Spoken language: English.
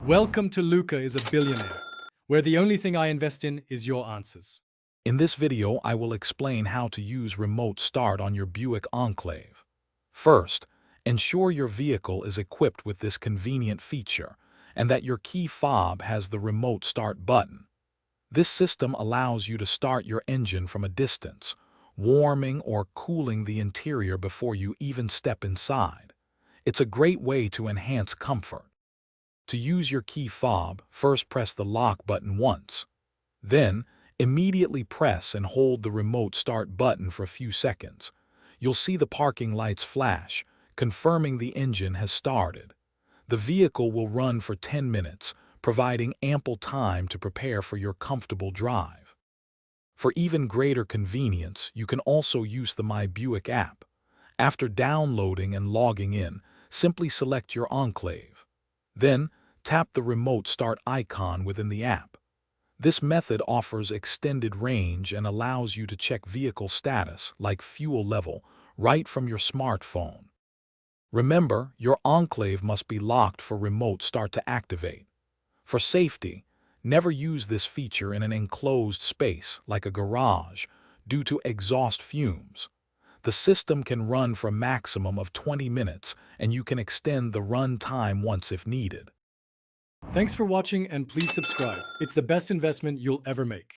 Welcome to Luca is a Billionaire, where the only thing I invest in is your answers. In this video, I will explain how to use remote start on your Buick Enclave. First, ensure your vehicle is equipped with this convenient feature and that your key fob has the remote start button. This system allows you to start your engine from a distance, warming or cooling the interior before you even step inside. It's a great way to enhance comfort. To use your key fob, first press the lock button once. Then, immediately press and hold the remote start button for a few seconds. You'll see the parking lights flash, confirming the engine has started. The vehicle will run for 10 minutes, providing ample time to prepare for your comfortable drive. For even greater convenience, you can also use the My Buick app. After downloading and logging in, simply select your Enclave. Then, tap the remote start icon within the app. This method offers extended range and allows you to check vehicle status, like fuel level, right from your smartphone. Remember, your Enclave must be locked for remote start to activate. For safety, never use this feature in an enclosed space, like a garage, due to exhaust fumes. The system can run for a maximum of 20 minutes, and you can extend the run time once if needed. Thanks for watching and please subscribe. It's the best investment you'll ever make.